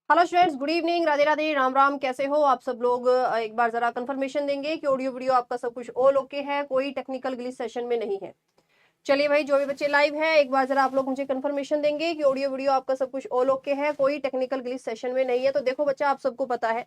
Hello students, good evening, Radhe Radhe, Ram Ram. कैसे हो आप सब लोग? एक बार जरा कंफर्मेशन देंगे कि ऑडियो वीडियो आपका सब कुछ ऑल ओके है, कोई टेक्निकल ग्लिच सेशन में नहीं है। चलिए भाई, जो भी बच्चे लाइव हैं एक बार जरा आप लोग मुझे कंफर्मेशन देंगे कि ऑडियो वीडियो आपका सब कुछ ऑल ओके है, कोई टेक्निकल ग्लिच सेशन में नहीं है। तो देखो बच्चा, आप सबको पता है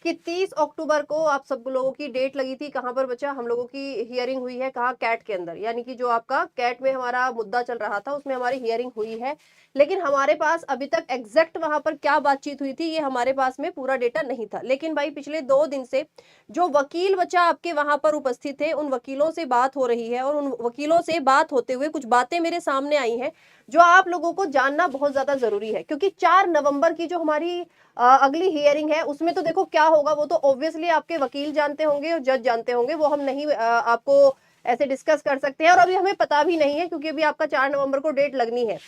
कि 30 अक्टूबर को आप सब लोगों की डेट लगी थी। कहाँ पर बच्चा? हम लोगों की हियरिंग हुई है। कहाँ? कैट के अंदर, यानी कि जो आपका कैट में हमारा मुद्दा चल रहा था उसमें हमारी हियरिंग हुई है। लेकिन हमारे पास अभी तक एग्जैक्ट वहां पर क्या बातचीत हुई थी ये हमारे पास में पूरा डेटा नहीं था। लेकिन भाई पिछले 2 दिन से जो वकील बच्चा आपके वहां पर उपस्थित थे उन वकीलों से बात हो रही है, और उन वकीलों से बात होते हुए कुछ बातें मेरे सामने आई हैं जो आप लोगों को जानना बहुत ज्यादा जरूरी है। क्योंकि 4 नवंबर की जो हमारी अगली हियरिंग है उसमें तो देखो क्या होगा, वो तो ऑब्वियसली आपके वकील जानते होंगे और जज जानते होंगे, वो हम नहीं आपको ऐसे डिस्कस कर सकते हैं। और अभी हमें पता भी नहीं है क्योंकि अभी आपका 4 नवंबर को डेट लगनी है।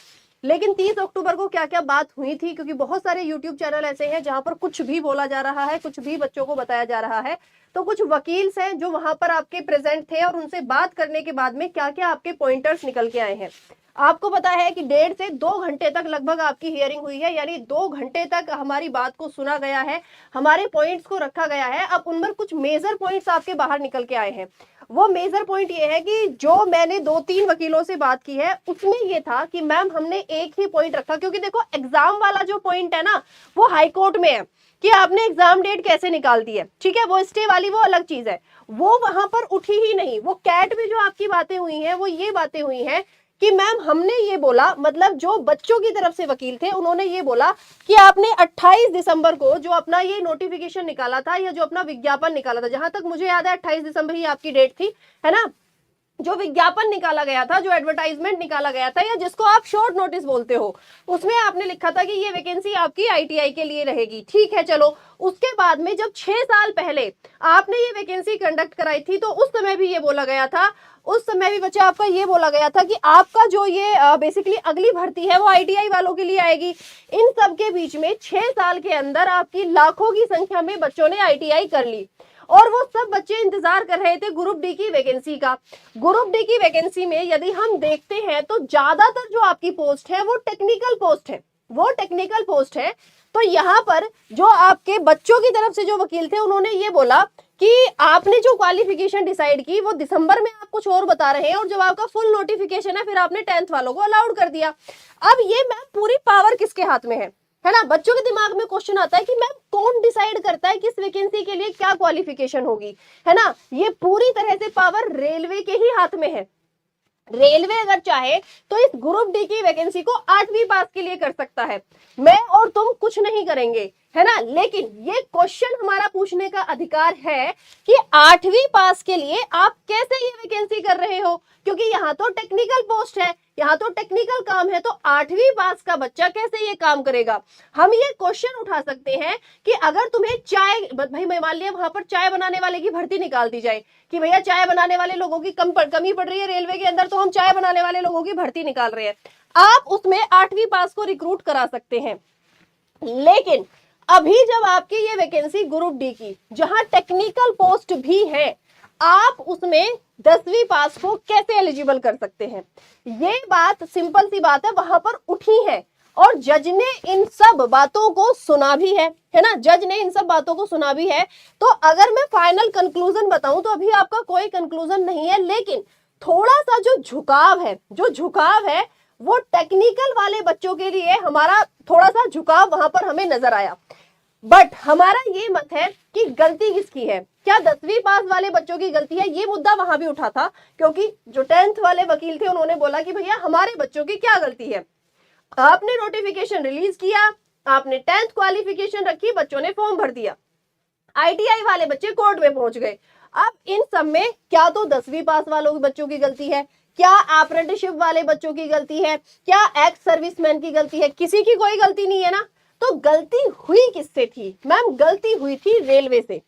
लेकिन 30 अक्टूबर को क्या क्या बात हुई थी, क्योंकि बहुत सारे यूट्यूब चैनल ऐसे हैं जहां पर कुछ भी बोला जा रहा है, कुछ भी बच्चों को बताया जा रहा है। तो कुछ वकील्स हैं जो वहां पर आपके प्रेजेंट थे और उनसे बात करने के बाद में क्या क्या आपके पॉइंटर्स निकल के आए हैं। आपको पता है कि 1.5 से 2 घंटे तक लगभग आपकी हियरिंग हुई है, यानी 2 घंटे तक हमारी बात को सुना गया है, हमारे पॉइंट्स को रखा गया है। अब उनमें कुछ मेजर पॉइंट्स आपके बाहर निकल के आए हैं। वो मेजर पॉइंट ये है कि जो मैंने 2-3 वकीलों से बात की है उसमें ये था कि मैम हमने एक ही पॉइंट रखा, क्योंकि देखो एग्जाम वाला जो पॉइंट है ना वो हाई कोर्ट में है कि आपने एग्जाम डेट कैसे निकाल दी है, ठीक है। वो स्टे वाली वो अलग चीज है, वो वहां पर उठी ही नहीं। वो कैट में जो आपकी बातें हुई हैं वो ये बातें हुई हैं कि मैम हमने ये बोला, मतलब जो बच्चों की तरफ से वकील थे उन्होंने ये बोला कि आपने 28 दिसंबर को जो अपना ये नोटिफिकेशन निकाला था या जो अपना विज्ञापन निकाला था, जहां तक मुझे याद है 28 दिसंबर ही आपकी डेट थी, है ना। जो विज्ञापन निकाला गया था, जो एडवर्टाइजमेंट निकाला गया था, या जिसको आप शॉर्ट नोटिस बोलते हो, उसमें आपने लिखा था कि ये वैकेंसी आपकी आईटीआई के लिए रहेगी, ठीक है। चलो, उसके बाद में जब 6 साल पहले आपने ये वैकेंसी कंडक्ट कराई थी तो उस समय भी ये बोला गया था, उस समय भी बच्चा आपका ये बोला गया था कि आपका जो ये बेसिकली अगली भर्ती है वो आईटीआई वालों के लिए आएगी। इन सब के बीच में 6 साल के अंदर आपकी लाखों की संख्या में बच्चों ने आईटीआई कर ली, और वो सब बच्चे इंतजार कर रहे थे ग्रुप डी की वैकेंसी का। ग्रुप डी की वैकेंसी में यदि हम देखते हैं तो ज्यादातर जो आपकी पोस्ट है वो टेक्निकल पोस्ट है, वो टेक्निकल पोस्ट है। तो यहाँ पर जो आपके बच्चों की तरफ से जो वकील थे उन्होंने ये बोला कि आपने जो क्वालिफिकेशन डिसाइड की वो दिसंबर में आप कुछ और बता रहे हैं, और जब आपका फुल नोटिफिकेशन है फिर आपने 10th वालों को अलाउड कर दिया। अब ये मैम पूरी पावर किसके हाथ में है ना। बच्चों के दिमाग में क्वेश्चन आता है कि मैम कौन डिसाइड करता है किस वैकेंसी के लिए क्या क्वालिफिकेशन होगी, है ना। ये पूरी तरह से पावर रेलवे के ही हाथ में है। रेलवे अगर चाहे तो इस ग्रुप डी की वैकेंसी को 8वीं पास के लिए कर सकता है, मैं और तुम कुछ नहीं करेंगे, है ना। लेकिन ये क्वेश्चन हमारा पूछने का अधिकार है कि 8वीं पास के लिए आप कैसे ये वैकेंसी कर रहे हो, क्योंकि यहाँ तो टेक्निकल पोस्ट है, यहाँ तो टेक्निकल काम है, तो 8वीं पास का बच्चा कैसे ये काम करेगा। हम ये क्वेश्चन उठा सकते हैं कि अगर तुम्हें चाय, भाई मान लिया वहां पर चाय बनाने वाले की भर्ती निकाल दी जाए कि भैया चाय बनाने वाले लोगों की कमी पड़ रही है रेलवे के अंदर, तो हम चाय बनाने वाले लोगों की भर्ती निकाल रहे हैं, आप उसमें 8वीं पास को रिक्रूट करा सकते हैं। लेकिन अभी जब आपकी ये वैकेंसी ग्रुप डी की जहां टेक्निकल पोस्ट भी है, आप उसमें 10वीं पास को कैसे एलिजिबल कर सकते हैं। ये बात सिंपल सी बात है, वहां पर उठी है और जज ने इन सब बातों को सुना भी है ना। जज ने इन सब बातों को सुना भी है। तो अगर मैं फाइनल कंक्लूजन बताऊं तो अभी आपका कोई कंक्लूजन नहीं है, लेकिन थोड़ा सा जो झुकाव है वो टेक्निकल वाले बच्चों के लिए हमारा थोड़ा सा झुकाव वहां पर हमें नजर आया। बट हमारा ये मत है कि गलती किसकी है, क्या 10वीं पास वाले बच्चों की गलती है। ये मुद्दा वहां भी उठा था, क्योंकि जो 10th वाले वकील थे उन्होंने बोला कि भैया हमारे बच्चों की क्या गलती है, आपने नोटिफिकेशन रिलीज किया, आपने 10th क्वालिफिकेशन रखी, बच्चों ने फॉर्म भर दिया, आईटीआई वाले बच्चे कोर्ट में पहुंच गए। अब इन सब में क्या तो 10वीं पास वालों के बच्चों की गलती है, क्या अप्रेंटिसशिप वाले बच्चों की गलती है, क्या एक्स सर्विसमैन की गलती है, किसी की कोई गलती नहीं है ना। तो गलती हुई किससे थी मैम? गलती हुई थी रेलवे से।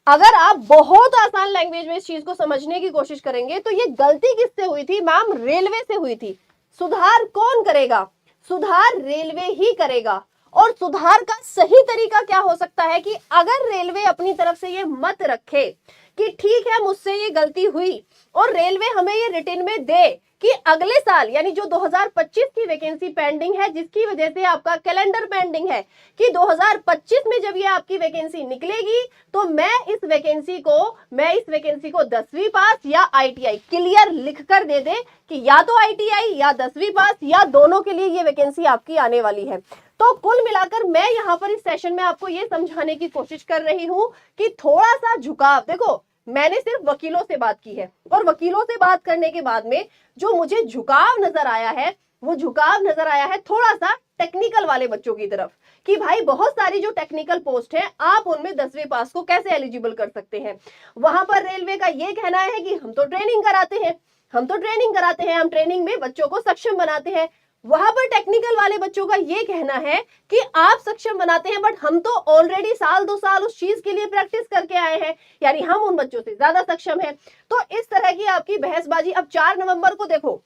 अगर आप बहुत आसान लैंग्वेज में इस चीज को समझने की कोशिश करेंगे तो ये गलती किससे हुई थी मैम? रेलवे से हुई थी। सुधार कौन करेगा? सुधार रेलवे ही करेगा। और सुधार का सही तरीका क्या हो सकता है कि अगर रेलवे अपनी तरफ से ये मत रखे कि ठीक है मुझसे ये गलती हुई, और रेलवे हमें ये रिटन में दे कि अगले साल यानी जो 2025 की वैकेंसी पेंडिंग है, जिसकी वजह से आपका कैलेंडर पेंडिंग है, कि 2025 में जब ये आपकी वैकेंसी निकलेगी तो मैं इस वैकेंसी को 10वीं पास या ITI क्लियर लिखकर दे दे कि या तो ITI या 10वीं पास या दोनों के लिए ये वैकेंसी आपकी आने वाली है। तो कुल मिलाकर मैं यहाँ पर इस सेशन में आपको ये समझाने की कोशिश कर रही हूं कि थोड़ा सा झुकाव, देखो मैंने सिर्फ वकीलों से बात की है और वकीलों से बात करने के बाद में जो मुझे झुकाव नजर आया है, वो झुकाव नजर आया है थोड़ा सा टेक्निकल वाले बच्चों की तरफ, कि भाई बहुत सारी जो टेक्निकल पोस्ट है आप उनमें 10वीं पास को कैसे एलिजिबल कर सकते हैं। वहां पर रेलवे का ये कहना है कि हम तो ट्रेनिंग कराते हैं, हम ट्रेनिंग में बच्चों को सक्षम बनाते हैं। वहां पर टेक्निकल वाले बच्चों का ये कहना है कि आप सक्षम बनाते हैं बट हम तो ऑलरेडी साल 2 साल उस चीज के लिए प्रैक्टिस करके आए हैं, यानी हम उन बच्चों से ज्यादा सक्षम हैं। तो इस तरह की आपकी बहसबाजी। अब 4 नवंबर को देखो,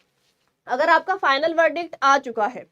अगर आपका फाइनल वर्डिक्ट आ चुका है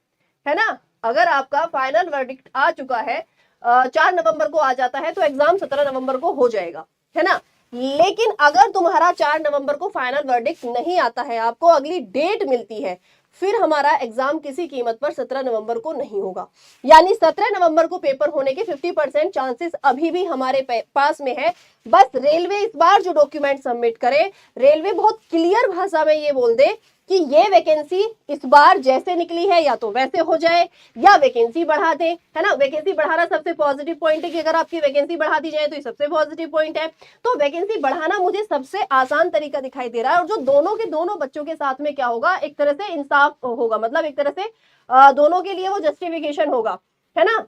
ना, अगर आपका फाइनल वर्डिक्ट आ चुका है 4 नवंबर को आ जाता है तो एग्जाम 17 नवंबर को हो जाएगा, है ना। लेकिन अगर तुम्हारा 4 नवंबर को फाइनल वर्डिक्ट नहीं आता है, आपको अगली डेट मिलती है, फिर हमारा एग्जाम किसी कीमत पर 17 नवंबर को नहीं होगा। यानी 17 नवंबर को पेपर होने के 50% चांसेस अभी भी हमारे पास में है। बस रेलवे इस बार जो डॉक्यूमेंट सबमिट करे, रेलवे बहुत क्लियर भाषा में ये बोल दे कि ये वैकेंसी इस बार जैसे निकली है या तो वैसे हो जाए या वैकेंसी बढ़ा दे, है ना। वैकेंसी बढ़ाना सबसे पॉजिटिव पॉइंट है कि अगर आपकी वैकेंसी बढ़ा दी जाए तो ये सबसे पॉजिटिव पॉइंट है। तो वैकेंसी बढ़ाना मुझे सबसे आसान तरीका दिखाई दे रहा है, और जो दोनों के दोनों बच्चों के साथ में क्या होगा, एक तरह से इंसाफ होगा, मतलब एक तरह से दोनों के लिए वो जस्टिफिकेशन होगा, है ना।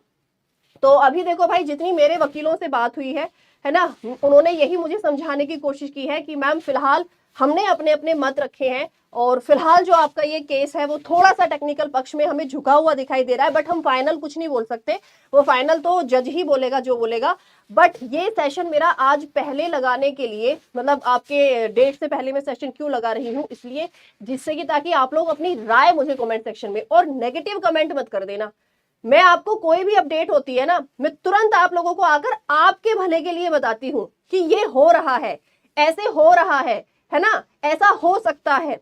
तो अभी देखो भाई, जितनी मेरे वकीलों से बात हुई है ना, उन्होंने यही मुझे समझाने की कोशिश की है कि मैम फिलहाल हमने अपने अपने मत रखे हैं, और फिलहाल जो आपका ये केस है वो थोड़ा सा टेक्निकल पक्ष में हमें झुका हुआ दिखाई दे रहा है, बट हम फाइनल कुछ नहीं बोल सकते, वो फाइनल तो जज ही बोलेगा जो बोलेगा। बट ये सेशन मेरा आज पहले लगाने के लिए, मतलब आपके डेट से पहले मैं सेशन क्यों लगा रही हूँ, इसलिए जिससे कि ताकि आप लोग अपनी राय मुझे कमेंट सेक्शन में, और नेगेटिव कमेंट मत कर देना। मैं आपको कोई भी अपडेट होती है ना, मैं तुरंत आप लोगों को आकर आपके भले के लिए बताती हूँ कि ये हो रहा है, ऐसे हो रहा है ना, ऐसा हो सकता है,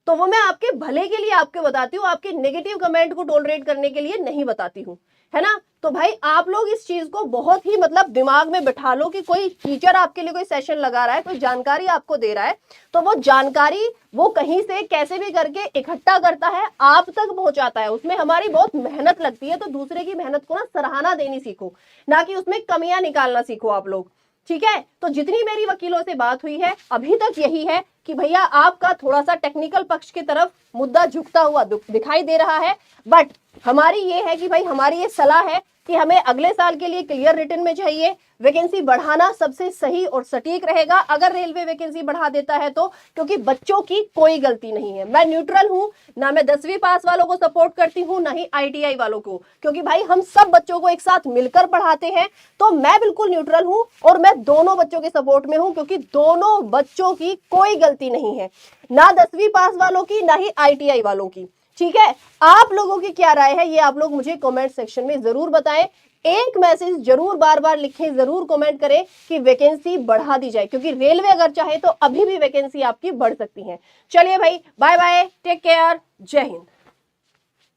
तो वो मैं आपके भले के लिए आपके बताती हूँ, आपके नेगेटिव कमेंट को टॉलरेट करने के लिए नहीं बताती हूँ, है ना। तो भाई आप लोग इस चीज को बहुत ही मतलब दिमाग में बिठा लो कि कोई टीचर आपके लिए कोई सेशन लगा रहा है, कोई जानकारी आपको दे रहा है, तो वो जानकारी वो कहीं से कैसे भी करके इकट्ठा करता है, आप तक पहुंचाता है, उसमें हमारी बहुत मेहनत लगती है। तो दूसरे की मेहनत को ना सराहना देनी सीखो, ना कि उसमें कमियां निकालना सीखो आप लोग, ठीक है। तो जितनी मेरी वकीलों से बात हुई है अभी तक यही है कि भैया आपका थोड़ा सा टेक्निकल पक्ष की तरफ मुद्दा झुकता हुआ दिखाई दे रहा है, बट हमारी ये है कि भाई हमारी ये सलाह है कि हमें अगले साल के लिए क्लियर रिटन में चाहिए, वैकेंसी बढ़ाना सबसे सही और सटीक रहेगा अगर रेलवे वैकेंसी बढ़ा देता है तो, क्योंकि बच्चों की कोई गलती नहीं है। मैं न्यूट्रल हूं, ना मैं 10वीं पास वालों को सपोर्ट करती हूं, ना ही ITI वालों को, क्योंकि भाई हम सब बच्चों को एक साथ मिलकर पढ़ाते हैं। तो मैं बिल्कुल न्यूट्रल हूं और मैं दोनों बच्चों के सपोर्ट में हूं, क्योंकि दोनों बच्चों की कोई गलती नहीं है, ना 10वीं पास वालों की, ना ही ITI वालों की, ठीक है। आप लोगों की क्या राय है ये आप लोग मुझे कमेंट सेक्शन में जरूर बताएं। एक मैसेज जरूर बार बार लिखें, जरूर कमेंट करें कि वैकेंसी बढ़ा दी जाए, क्योंकि रेलवे अगर चाहे तो अभी भी वैकेंसी आपकी बढ़ सकती है। चलिए भाई, बाय बाय, टेक केयर, जय हिंद।